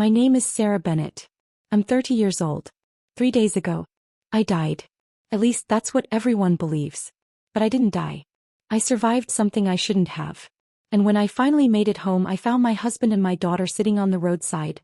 My name is Sarah Bennett. I'm 30 years old. 3 days ago, I died. At least that's what everyone believes. But I didn't die. I survived something I shouldn't have. And when I finally made it home, I found my husband and my daughter sitting on the roadside,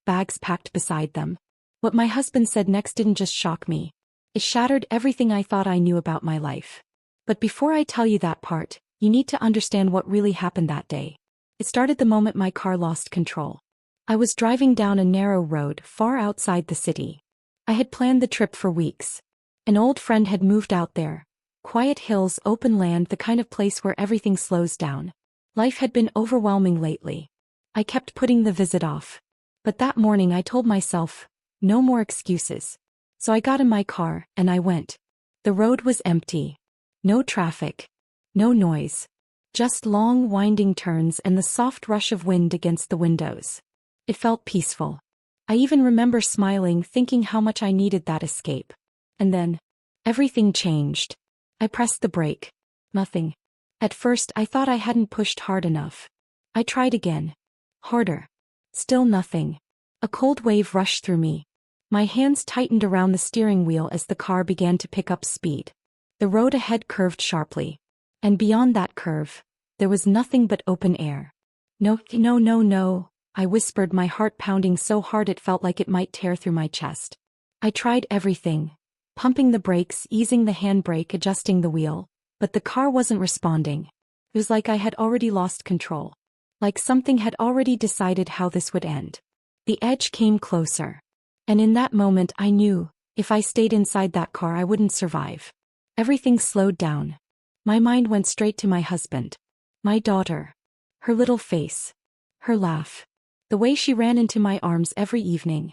bags packed beside them. What my husband said next didn't just shock me. It shattered everything I thought I knew about my life. But before I tell you that part, you need to understand what really happened that day. It started the moment my car lost control. I was driving down a narrow road far outside the city. I had planned the trip for weeks. An old friend had moved out there. Quiet hills, open land, the kind of place where everything slows down. Life had been overwhelming lately. I kept putting the visit off. But that morning I told myself, no more excuses. So I got in my car, and I went. The road was empty. No traffic. No noise. Just long, winding turns and the soft rush of wind against the windows. It felt peaceful. I even remember smiling, thinking how much I needed that escape. And then, everything changed. I pressed the brake. Nothing. At first I thought I hadn't pushed hard enough. I tried again. Harder. Still nothing. A cold wave rushed through me. My hands tightened around the steering wheel as the car began to pick up speed. The road ahead curved sharply. And beyond that curve, there was nothing but open air. No, no, no, no, I whispered, my heart pounding so hard it felt like it might tear through my chest. I tried everything. Pumping the brakes, easing the handbrake, adjusting the wheel. But the car wasn't responding. It was like I had already lost control. Like something had already decided how this would end. The edge came closer. And in that moment I knew, if I stayed inside that car I wouldn't survive. Everything slowed down. My mind went straight to my husband. My daughter. Her little face. Her laugh. The way she ran into my arms every evening.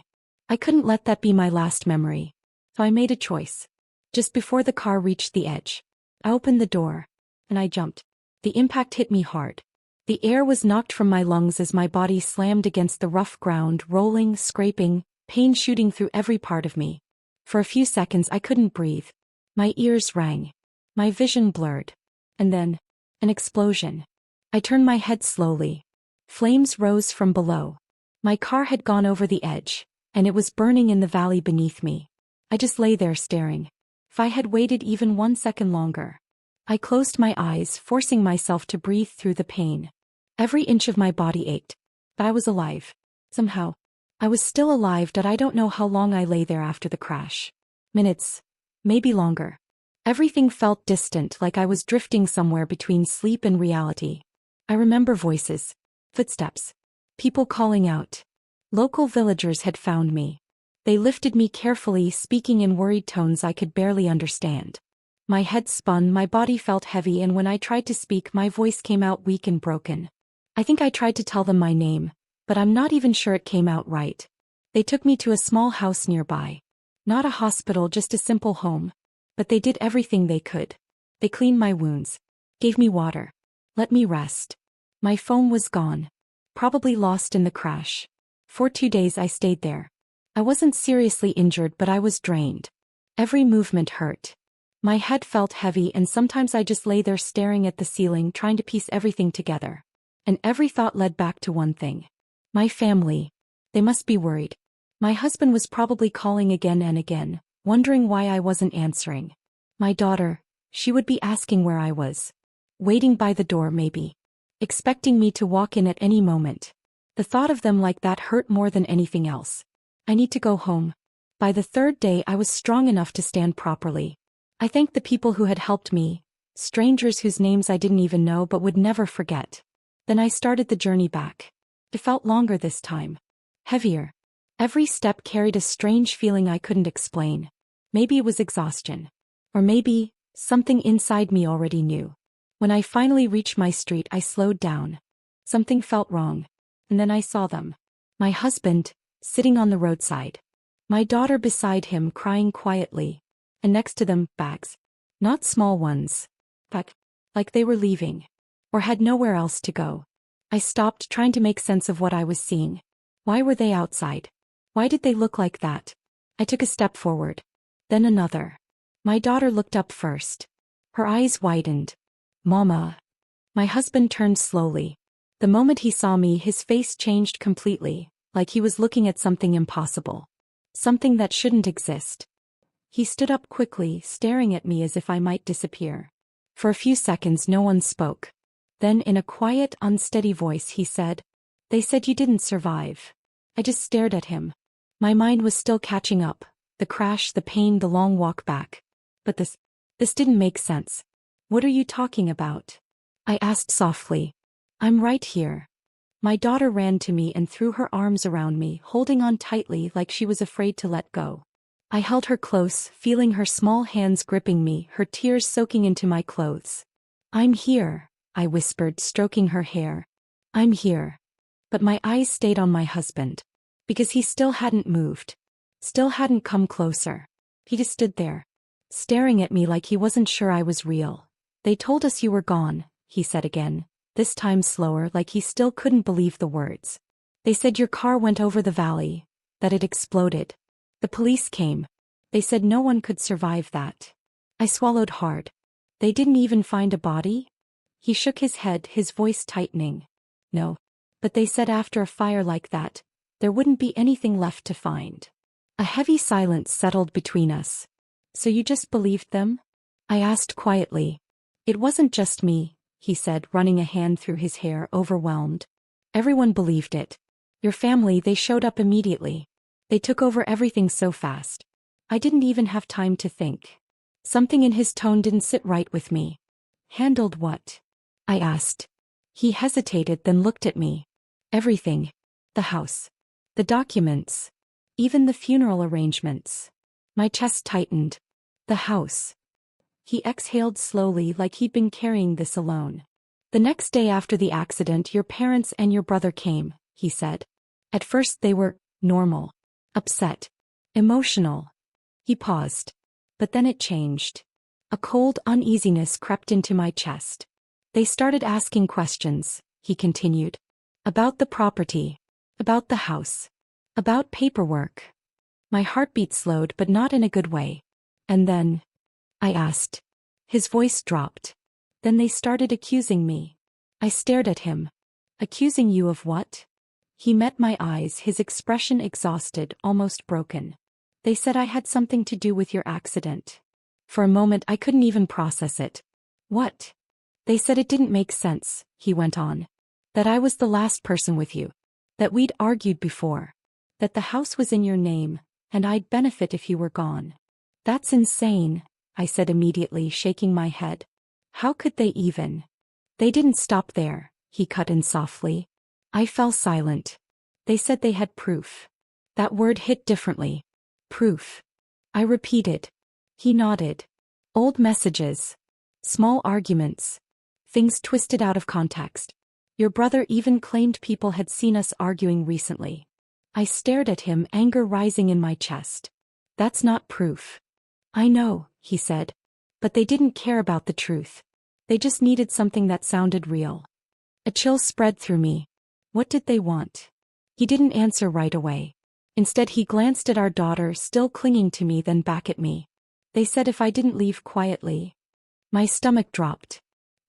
I couldn't let that be my last memory. So I made a choice. Just before the car reached the edge, I opened the door. And I jumped. The impact hit me hard. The air was knocked from my lungs as my body slammed against the rough ground, rolling, scraping, pain shooting through every part of me. For a few seconds I couldn't breathe. My ears rang. My vision blurred. And then, an explosion. I turned my head slowly. Flames rose from below. My car had gone over the edge, and it was burning in the valley beneath me. I just lay there staring. If I had waited even 1 second longer. I closed my eyes, forcing myself to breathe through the pain. Every inch of my body ached. But I was alive. Somehow. I was still alive, but I don't know how long I lay there after the crash. Minutes. Maybe longer. Everything felt distant, like I was drifting somewhere between sleep and reality. I remember voices. Footsteps. People calling out. Local villagers had found me. They lifted me carefully, speaking in worried tones I could barely understand. My head spun, my body felt heavy, and when I tried to speak my voice came out weak and broken. I think I tried to tell them my name, but I'm not even sure it came out right. They took me to a small house nearby. Not a hospital, just a simple home. But they did everything they could. They cleaned my wounds. Gave me water. Let me rest. My phone was gone. Probably lost in the crash. For 2 days I stayed there. I wasn't seriously injured, but I was drained. Every movement hurt. My head felt heavy, and sometimes I just lay there staring at the ceiling, trying to piece everything together. And every thought led back to one thing. My family. They must be worried. My husband was probably calling again and again, wondering why I wasn't answering. My daughter, she would be asking where I was. Waiting by the door maybe. Expecting me to walk in at any moment. The thought of them like that hurt more than anything else. I need to go home. By the 3rd day I was strong enough to stand properly. I thanked the people who had helped me, strangers whose names I didn't even know but would never forget. Then I started the journey back. It felt longer this time. Heavier. Every step carried a strange feeling I couldn't explain. Maybe it was exhaustion. Or maybe, something inside me already knew. When I finally reached my street I slowed down. Something felt wrong. And then I saw them. My husband, sitting on the roadside. My daughter beside him crying quietly. And next to them, bags. Not small ones. But, like they were leaving. Or had nowhere else to go. I stopped, trying to make sense of what I was seeing. Why were they outside? Why did they look like that? I took a step forward. Then another. My daughter looked up first. Her eyes widened. Mama. My husband turned slowly. The moment he saw me his face changed completely, like he was looking at something impossible. Something that shouldn't exist. He stood up quickly, staring at me as if I might disappear. For a few seconds no one spoke. Then in a quiet, unsteady voice he said, "They said you didn't survive." I just stared at him. My mind was still catching up. The crash, the pain, the long walk back. But this didn't make sense. "What are you talking about?" I asked softly. "I'm right here." My daughter ran to me and threw her arms around me, holding on tightly like she was afraid to let go. I held her close, feeling her small hands gripping me, her tears soaking into my clothes. "I'm here," I whispered, stroking her hair. "I'm here." But my eyes stayed on my husband. Because he still hadn't moved. Still hadn't come closer. He just stood there, staring at me like he wasn't sure I was real. "They told us you were gone," he said again, this time slower, like he still couldn't believe the words. "They said your car went over the valley, that it exploded. The police came. They said no one could survive that." I swallowed hard. "They didn't even find a body?" He shook his head, his voice tightening. "No. But they said after a fire like that, there wouldn't be anything left to find." A heavy silence settled between us. "So you just believed them?" I asked quietly. "It wasn't just me," he said, running a hand through his hair, overwhelmed. "Everyone believed it. Your family, they showed up immediately. They took over everything so fast. I didn't even have time to think." Something in his tone didn't sit right with me. "Handled what?" I asked. He hesitated, then looked at me. "Everything. The house. The documents. Even the funeral arrangements." My chest tightened. "The house." He exhaled slowly, like he'd been carrying this alone. "The next day after the accident, your parents and your brother came," he said. "At first they were normal. Upset. Emotional." He paused. But then it changed. A cold uneasiness crept into my chest. "They started asking questions," he continued. "About the property. About the house. About paperwork." My heartbeat slowed, but not in a good way. "And then?" I asked. His voice dropped. "Then they started accusing me." I stared at him. "Accusing you of what?" He met my eyes, his expression exhausted, almost broken. "They said I had something to do with your accident." For a moment I couldn't even process it. "What?" "They said it didn't make sense," he went on. "That I was the last person with you. That we'd argued before. That the house was in your name, and I'd benefit if you were gone." "That's insane," I said immediately, shaking my head. "How could they even?" "They didn't stop there," he cut in softly. I fell silent. "They said they had proof." That word hit differently. "Proof." I repeated. He nodded. "Old messages. Small arguments. Things twisted out of context. Your brother even claimed people had seen us arguing recently." I stared at him, anger rising in my chest. "That's not proof." "I know," he said. "But they didn't care about the truth. They just needed something that sounded real." A chill spread through me. What did they want? He didn't answer right away. Instead he glanced at our daughter, still clinging to me, then back at me. "They said if I didn't leave quietly." My stomach dropped.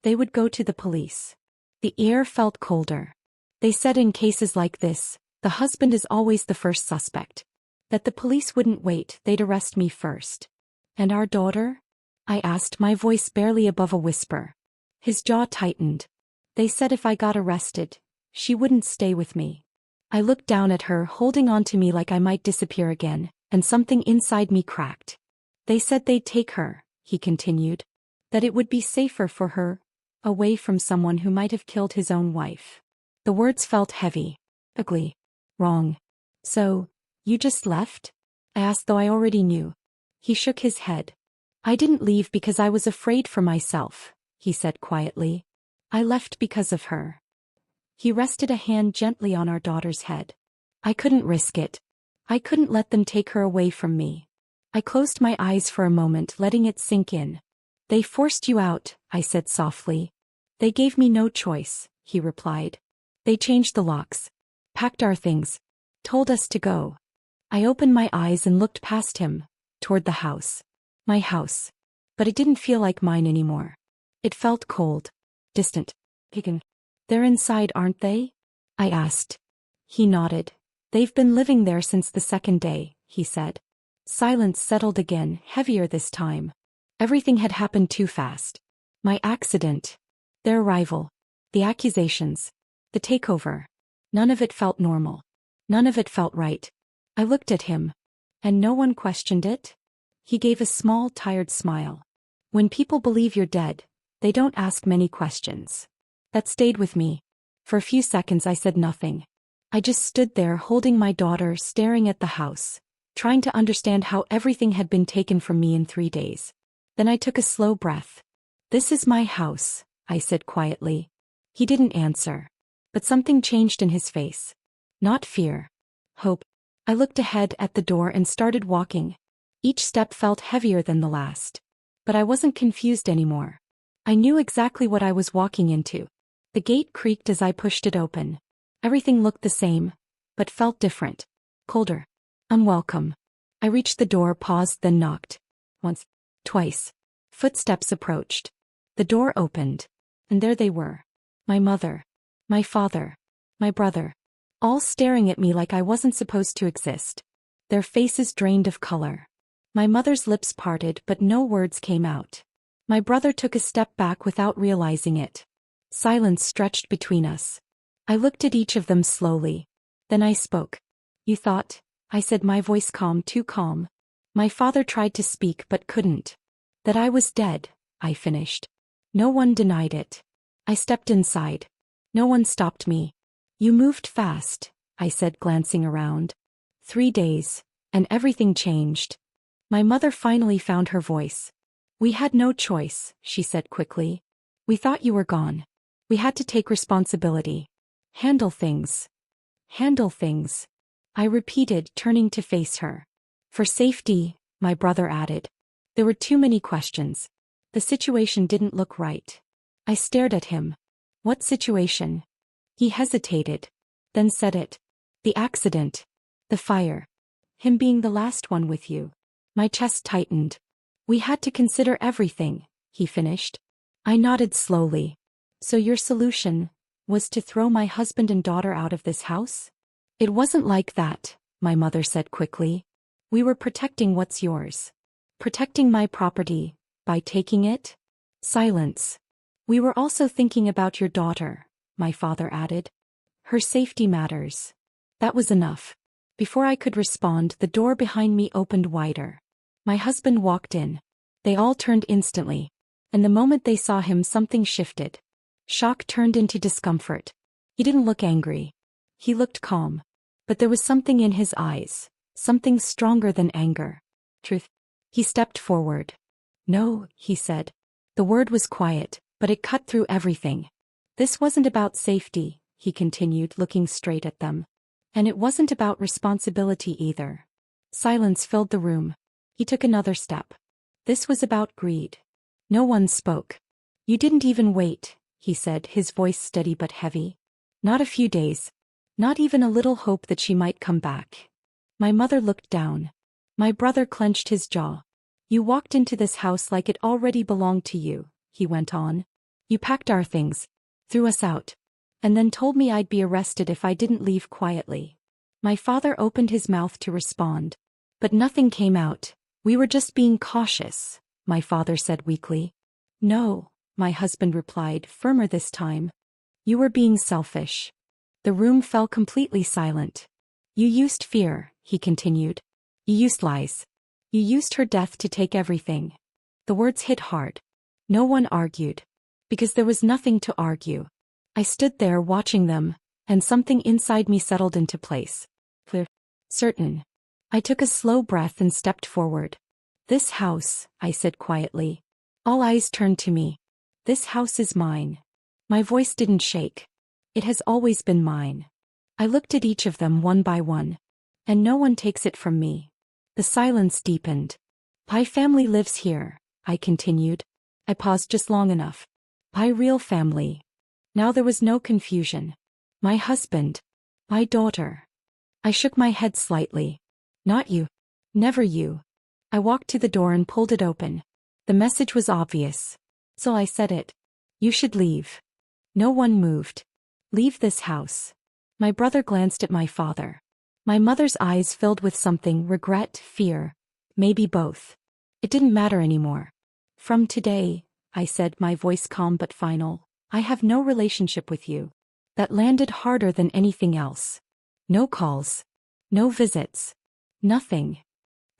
"They would go to the police." The air felt colder. "They said in cases like this, the husband is always the first suspect. That the police wouldn't wait, they'd arrest me first." "And our daughter?" I asked, my voice barely above a whisper. His jaw tightened. "They said if I got arrested, she wouldn't stay with me." I looked down at her, holding on to me like I might disappear again, and something inside me cracked. "They said they'd take her," he continued. "That it would be safer for her, away from someone who might have killed his own wife." The words felt heavy. Ugly. Wrong. "So, you just left?" I asked, though I already knew. He shook his head. "I didn't leave because I was afraid for myself," he said quietly. "I left because of her." He rested a hand gently on our daughter's head. "I couldn't risk it. I couldn't let them take her away from me." I closed my eyes for a moment, letting it sink in. "They forced you out," I said softly. "They gave me no choice," he replied. "They changed the locks. Packed our things. Told us to go." I opened my eyes and looked past him, toward the house. My house. But it didn't feel like mine anymore. It felt cold. Distant. "They're inside, aren't they?" I asked. He nodded. They've been living there since the second day, he said. Silence settled again, heavier this time. Everything had happened too fast. My accident. Their arrival. The accusations. The takeover. None of it felt normal. None of it felt right. I looked at him. And no one questioned it? He gave a small, tired smile. When people believe you're dead, they don't ask many questions. That stayed with me. For a few seconds I said nothing. I just stood there holding my daughter, staring at the house, trying to understand how everything had been taken from me in 3 days. Then I took a slow breath. This is my house, I said quietly. He didn't answer. But something changed in his face. Not fear. Hope. I looked ahead at the door and started walking. Each step felt heavier than the last. But I wasn't confused anymore. I knew exactly what I was walking into. The gate creaked as I pushed it open. Everything looked the same, but felt different. Colder. Unwelcome. I reached the door, paused, then knocked. Once. Twice. Footsteps approached. The door opened. And there they were. My mother. My father. My brother. All staring at me like I wasn't supposed to exist. Their faces drained of color. My mother's lips parted, but no words came out. My brother took a step back without realizing it. Silence stretched between us. I looked at each of them slowly. Then I spoke. You thought, I said, my voice calm, too calm. My father tried to speak but couldn't. That I was dead, I finished. No one denied it. I stepped inside. No one stopped me. You moved fast, I said, glancing around. 3 days, and everything changed. My mother finally found her voice. We had no choice, she said quickly. We thought you were gone. We had to take responsibility. Handle things. Handle things. I repeated, turning to face her. For safety, my brother added. There were too many questions. The situation didn't look right. I stared at him. What situation? He hesitated. Then said it. The accident. The fire. Him being the last one with you. My chest tightened. We had to consider everything, he finished. I nodded slowly. So your solution was to throw my husband and daughter out of this house? It wasn't like that, my mother said quickly. We were protecting what's yours. Protecting my property, by taking it? Silence. We were also thinking about your daughter, my father added. Her safety matters. That was enough. Before I could respond, the door behind me opened wider. My husband walked in. They all turned instantly. And the moment they saw him, something shifted. Shock turned into discomfort. He didn't look angry. He looked calm. But there was something in his eyes, something stronger than anger. Truth. He stepped forward. No, he said. The word was quiet, but it cut through everything. This wasn't about safety, he continued, looking straight at them. And it wasn't about responsibility either. Silence filled the room. He took another step. This was about greed. No one spoke. You didn't even wait, he said, his voice steady but heavy. Not a few days. Not even a little hope that she might come back. My mother looked down. My brother clenched his jaw. You walked into this house like it already belonged to you, he went on. You packed our things, threw us out, and then told me I'd be arrested if I didn't leave quietly. My father opened his mouth to respond. But nothing came out. We were just being cautious, my father said weakly. No, my husband replied, firmer this time. You were being selfish. The room fell completely silent. You used fear, he continued. You used lies. You used her death to take everything. The words hit hard. No one argued. Because there was nothing to argue. I stood there watching them, and something inside me settled into place. Clear. Certain. I took a slow breath and stepped forward. This house, I said quietly. All eyes turned to me. This house is mine. My voice didn't shake. It has always been mine. I looked at each of them one by one. And no one takes it from me. The silence deepened. My family lives here, I continued. I paused just long enough. My real family. Now there was no confusion. My husband. My daughter. I shook my head slightly. Not you. Never you. I walked to the door and pulled it open. The message was obvious. So I said it. You should leave. No one moved. Leave this house. My brother glanced at my father. My mother's eyes filled with something, regret, fear, maybe both. It didn't matter anymore. From today, I said, my voice calm but final, I have no relationship with you. That landed harder than anything else. No calls. No visits. Nothing.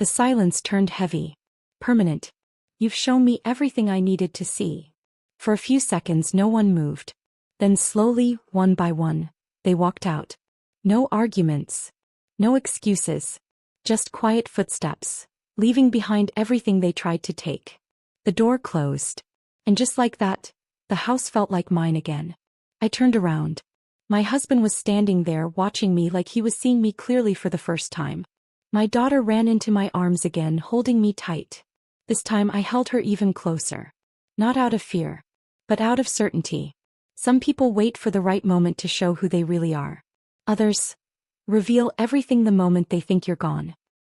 The silence turned heavy. Permanent. You've shown me everything I needed to see. For a few seconds no one moved. Then slowly, one by one, they walked out. No arguments. No excuses. Just quiet footsteps, leaving behind everything they tried to take. The door closed. And just like that, the house felt like mine again. I turned around. My husband was standing there watching me like he was seeing me clearly for the first time. My daughter ran into my arms again, holding me tight. This time I held her even closer. Not out of fear, but out of certainty. Some people wait for the right moment to show who they really are. Others reveal everything the moment they think you're gone.